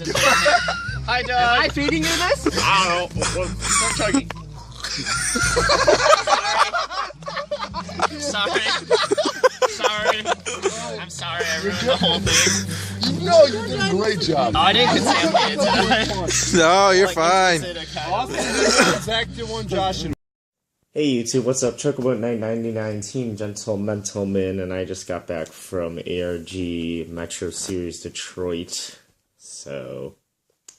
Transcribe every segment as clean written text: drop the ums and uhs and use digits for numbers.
Hi, Doug. Am I feeding you this? I don't know. Start chugging. Sorry. I'm sorry. I ruined the whole thing. No, you did a great job. Oh, I didn't contaminate it. No, you're fine. Back to one, Josh. Hey YouTube, what's up? Chocobo999 Team Gentleman, and I just got back from ARG Metro Series Detroit. So,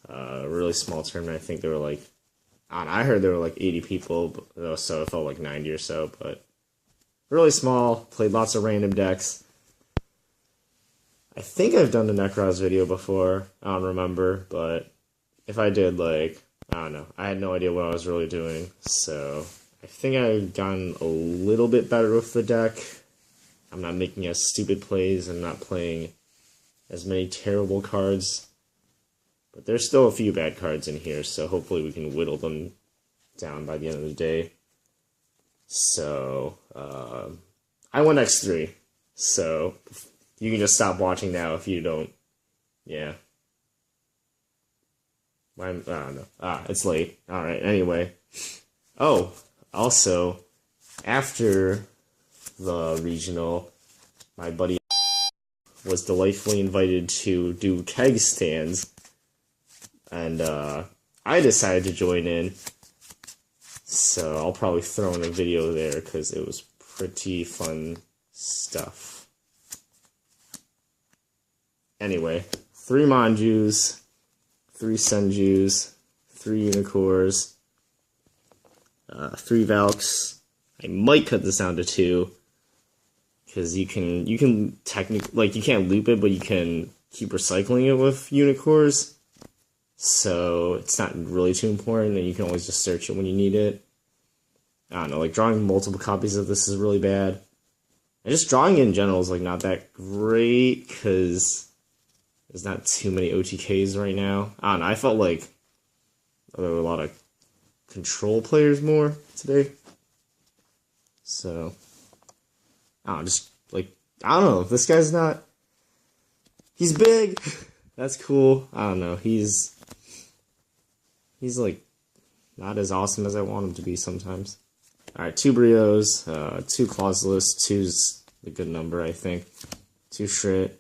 really small tournament. I think there were like, I heard there were like 80 people, so it felt like 90 or so, but really small. Played lots of random decks. I think I've done the Necros video before. I don't remember, but if I did, like, I don't know. I had no idea what I was really doing, so I think I've gotten a little bit better with the deck. I'm not making as stupid plays and not playing as many terrible cards. But there's still a few bad cards in here, so hopefully we can whittle them down by the end of the day. So, I went X3, so you can just stop watching now if you don't, yeah. I don't know. It's late. Alright, anyway. Oh, also, after the regional, my buddy was delightfully invited to do keg stands, and I decided to join in, so I'll probably throw in a video there, because it was pretty fun stuff. Anyway, 3 Manjus, 3 Senjus, 3 Unicorns, 3 Valks. I might cut this down to 2, because you can technically, like, you can't loop it, but you can keep recycling it with Unicorns, so it's not really too important, and you can always just search it when you need it. I don't know, like, drawing multiple copies of this is really bad. And just drawing in general is, like, not that great, because there's not too many OTKs right now. I don't know, I felt like there were a lot of control players more today. So, I don't know, just, like, I don't know, this guy's not, he's big, that's cool, I don't know, he's like, not as awesome as I want him to be sometimes. Alright, 2 Brios, 2 Clauselus, 2's a good number, I think, 2 Shrit,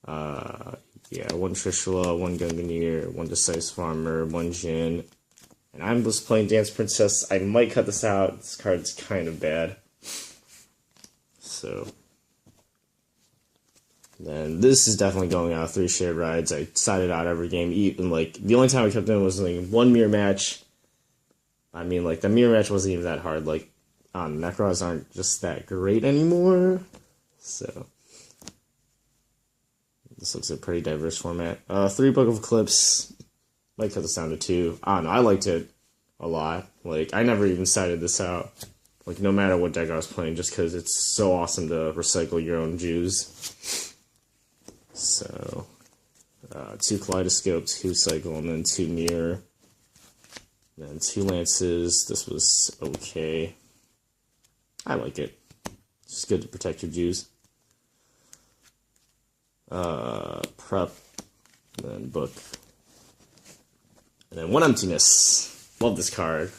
yeah, 1 Trishula, 1 Gungnir, 1 Decisive Armor, 1 Jin, and I'm just playing Dance Princess. I might cut this out, this card's kind of bad. So, then this is definitely going out 3 shared rides. I decided out every game, even, like, the only time I kept in was, like, 1 mirror match. I mean, like, the mirror match wasn't even that hard, like, Necros aren't just that great anymore, so this looks like a pretty diverse format. 3 Book of Eclipse, might cut this down to 2. I don't know, I liked it a lot. Like, I never even cited this out, like, no matter what deck I was playing, just because it's so awesome to recycle your own Jews. So, 2 Kaleidoscope, 2 Cycle, and then 2 Mirror. Then 2 Lances. This was okay. I like it. It's just good to protect your Jews. Prep. And then Book. And then 1 Emptiness. Love this card.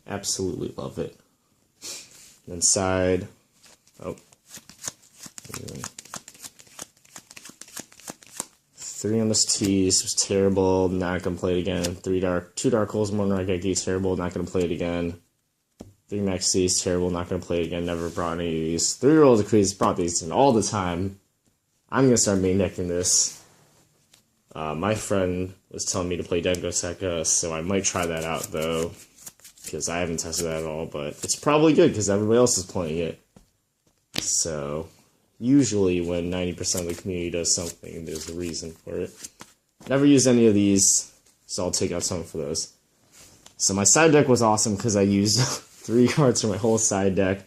Absolutely love it. And then side. Oh. 3 MSTs was terrible, not gonna play it again. 2 Dark Holes, 1 Raigeki, terrible, not gonna play it again. 3 Maxis, terrible, not gonna play it again, never brought any of these. 3 Rolls of Crease, brought these in all the time. I'm gonna start main decking this. My friend was telling me to play Dengo Sekka, so I might try that out though, because I haven't tested that at all, but it's probably good because everybody else is playing it. So, usually when 90% of the community does something, there's a reason for it. Never used any of these, so I'll take out some for those. So my side deck was awesome because I used 3 cards for my whole side deck,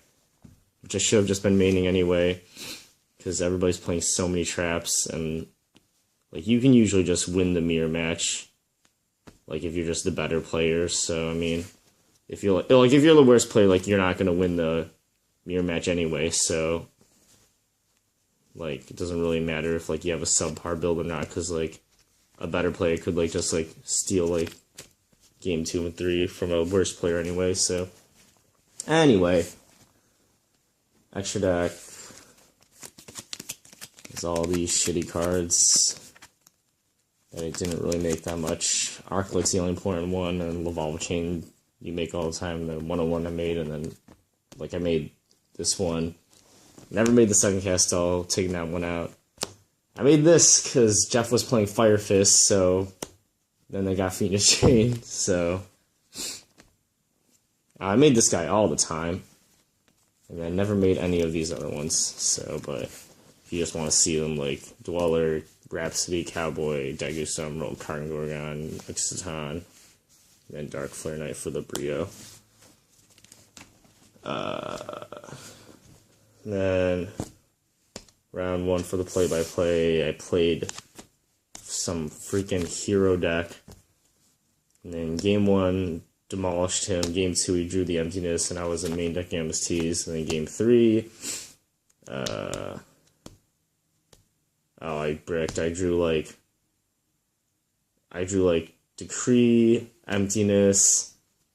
which I should have just been maining anyway, because everybody's playing so many traps, and like you can usually just win the mirror match, like if you're just the better player. So I mean, if you're if you're the worst player, like you're not gonna win the mirror match anyway. So Like, it doesn't really matter if, like, you have a subpar build or not, because, like, a better player could, like, just, like, steal, like, game 2 and 3 from a worse player anyway, so. Anyway. Extra deck. There's all these shitty cards. And it didn't really make that much. Arclic's the only important one, and Lavalva Chain you make all the time. The 101 I made, and then, like, I made this one. Never made the second Castel, taking that one out. I made this because Jeff was playing Fire Fist, so then they got Phoenix Chain, so. I made this guy all the time. And I never made any of these other ones, so, but if you just want to see them, like, Dweller, Rhapsody, Cowboy, Dagusa, Emerald, Karn Gorgon, Ixaton, and then Dark Flare Knight for the Brio. Then, round 1 for the play-by-play, I played some freaking hero deck. And then game 1, demolished him. Game 2, he drew the Emptiness, and I was in main deck Amnesties. And then game 3, I bricked. I drew Decree, Emptiness,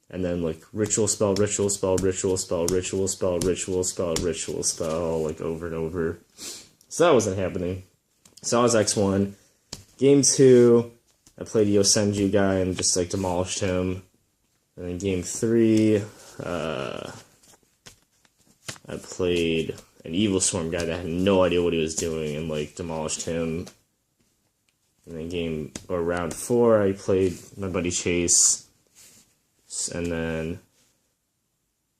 and then like Ritual Spell, Ritual Spell, Ritual Spell, Ritual Spell, Ritual Spell, Ritual Spell, like over and over. So that wasn't happening. So I was X1. Game 2, I played Yosenju guy and just like demolished him. And then game 3, I played an Evil Swarm guy that had no idea what he was doing and like demolished him. And then round 4, I played my buddy Chase. And then,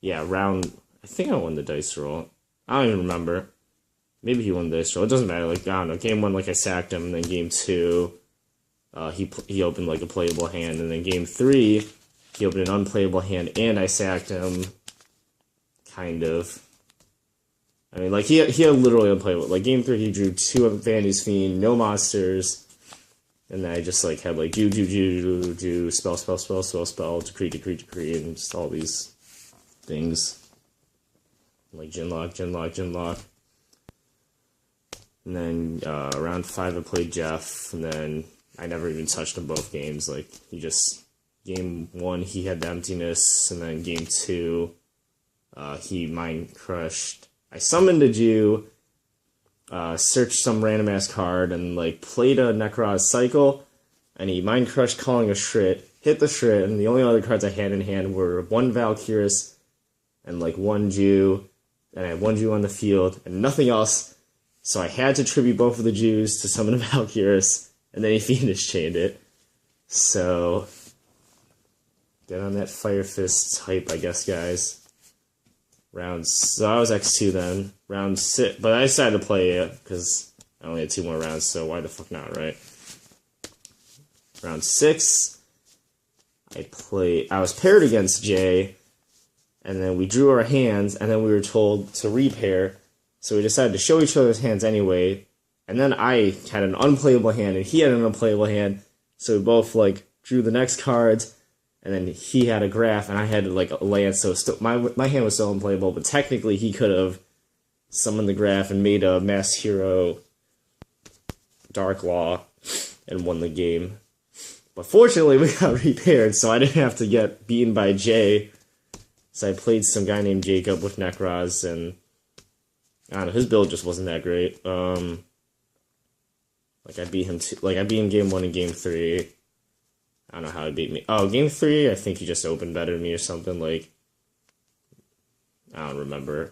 yeah, I think I won the dice roll. I don't even remember. Maybe he won the dice roll. It doesn't matter. Like, I don't know. Game 1, like, I sacked him. And then game 2, he opened, like, a playable hand. And then game 3, he opened an unplayable hand and I sacked him. Kind of. I mean, like, he had literally unplayable. Like, game 3, he drew 2 of Vandy's Fiend, no monsters. And then I just, like, had, like, do, spell, decree, and just all these things. Like, Ginlock. And then, round 5, I played Jeff, and then I never even touched him both games. Like, game 1, he had the Emptiness, and then game 2, he Mind Crushed. I summoned a Jew, searched some random-ass card, and, like, played a Necroz Cycle, and he Mind Crushed, calling a Shrit, hit the Shrit, and the only other cards I had in hand were 1 Valkyrus, and, like, 1 Jew, and I had 1 Jew on the field, and nothing else, so I had to tribute both of the Jews to summon a Valkyrus, and then he Phoenix Chained it. So, get on that Fire Fist hype, I guess, guys. So I was X2 then. Round 6, but I decided to play it, because I only had 2 more rounds, so why the fuck not, right? Round 6, I was paired against Jay, and then we drew our hands, and then we were told to repair, so we decided to show each other's hands anyway, and then I had an unplayable hand, and he had an unplayable hand, so we both, like, drew the next cards, and then he had a graph, and I had, like, a lance, so my hand was still unplayable, but technically he could have summoned the graph and made a Mass Hero Dark Law and won the game. But fortunately, we got repaired, so I didn't have to get beaten by Jay. So I played some guy named Jacob with Necroz, and I don't know, his build just wasn't that great. Like, I beat him, I beat him game 1 and game 3. I don't know how he beat me. Oh, game 3, I think he just opened better than me or something, like, I don't remember.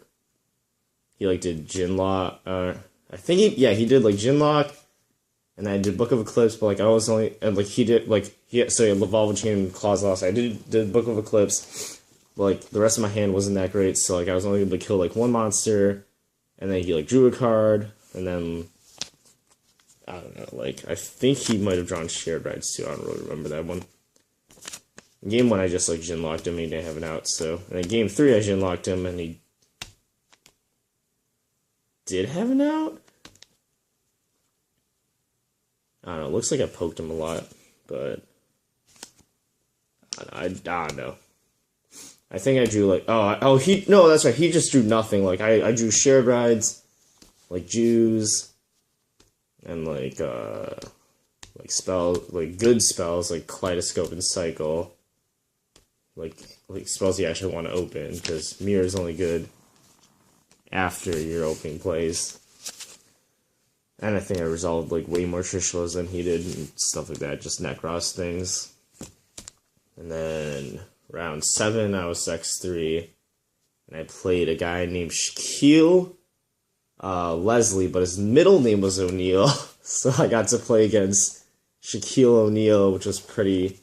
He, like, did Ginlock, I think he did, like, Ginlock, and I did Book of Eclipse, but, like, I was only, and, like, he had Lavalva Chain and Claws Lost. I did Book of Eclipse, but, like, the rest of my hand wasn't that great, so, like, I was only able to kill, like, 1 monster, and then he, like, drew a card, and then, I don't know, like, I think he might have drawn Shared Rides, too. I don't really remember that one. In game 1, I just, like, Ginlocked him, and he didn't have an out, so. And in game 3, I Ginlocked him, and he did have an out? I don't know, it looks like I poked him a lot, but I don't know. I think I drew, like, no, that's right, he just drew nothing. Like, I drew Shared Rides, like Jews, and like spells, like good spells like Kaleidoscope and Cycle, like spells you actually want to open, because Mirror is only good after your opening plays. And I think I resolved like way more Trishalas than he did and stuff like that, just Necros things. And then round 7, I was X3, and I played a guy named Shaquille Leslie, but his middle name was O'Neal, so I got to play against Shaquille O'Neal, which was pretty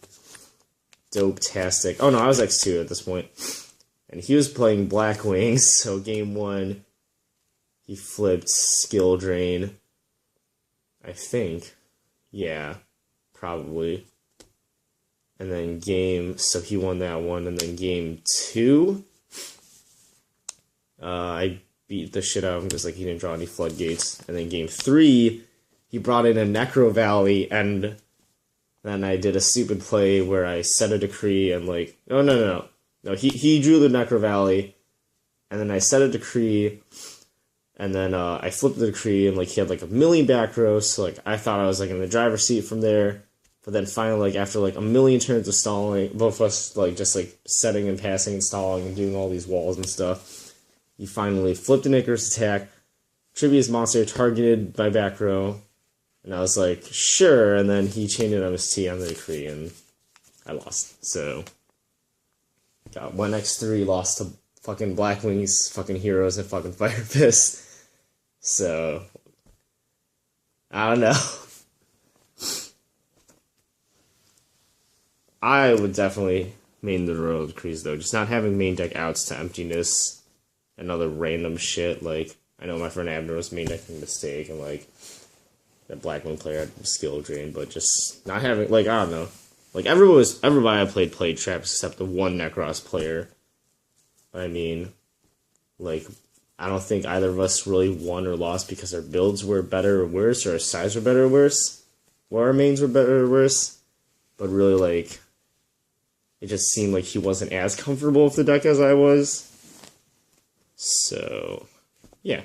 dope-tastic. Oh no, I was X2 at this point. And he was playing Black Wings, so game 1, he flipped Skill Drain. I think. Yeah, probably. And then so he won that one, and then game 2, I beat the shit out of him because like he didn't draw any floodgates. And then game 3, he brought in a Necro Valley, and then I did a stupid play where I set a decree and like no, he drew the Necro Valley, and then I set a decree, and then I flipped the decree, and like he had like a million back rows, so like I thought I was like in the driver's seat from there. But then finally, like after like a million turns of stalling, both of us like just like setting and passing and stalling and doing all these walls and stuff, he finally flipped an Icarus attack, Trivia's monster targeted by back row, and I was like, sure, and then he chained it MST on the decree, and I lost. So, got 1x3, lost to fucking Black Wings, fucking Heroes, and fucking Fire Fist. So, I don't know. I would definitely main the Royal Decrees, though. Just not having main deck outs to emptiness and other random shit. Like, I know my friend Abner was main decking Mistake, and, like, that Black Wing player had Skill Drain, but just not having, like, I don't know. Like, everybody I played traps except the one Necros player. I mean, like, I don't think either of us really won or lost because our builds were better or worse, or our sides were better or worse, or our mains were better or worse. But really, like, it just seemed like he wasn't as comfortable with the deck as I was. So, yeah.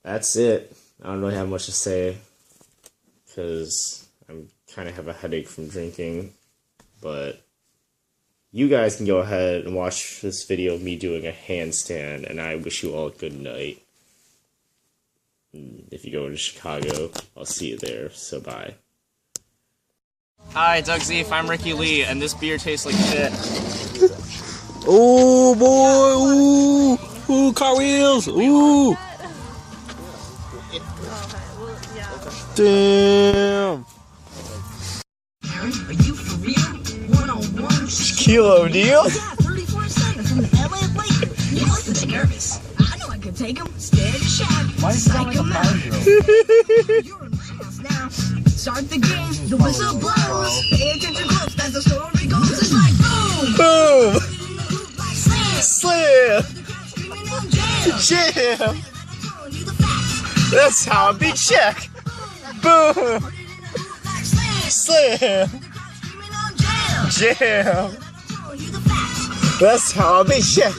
That's it. I don't really have much to say, because I kind of have a headache from drinking. But you guys can go ahead and watch this video of me doing a handstand, and I wish you all a good night. If you go to Chicago, I'll see you there, so bye. Hi, Doug Zeef, I'm Ricky Lee, and this beer tastes like shit. Oh boy, ooh, car wheels, ooh. Damn. Are you for real? One-on-one. Shaquille O'Neal? 34 seconds from the LA Lakers. You must be nervous. I know I could take him. Scared to shot. Why is that like a You're in my house now. Start the game. The whistle blows. Pay attention close. As the story goes, it's like boom. Boom. Like slam. Slam. The crowd screaming out jam. Jam. Telling you the facts. That's how I beat Shaq. Boom. Like slam. Slam. The crowd screaming out jam. Jam. Telling you the facts. That's how I beat Shaq.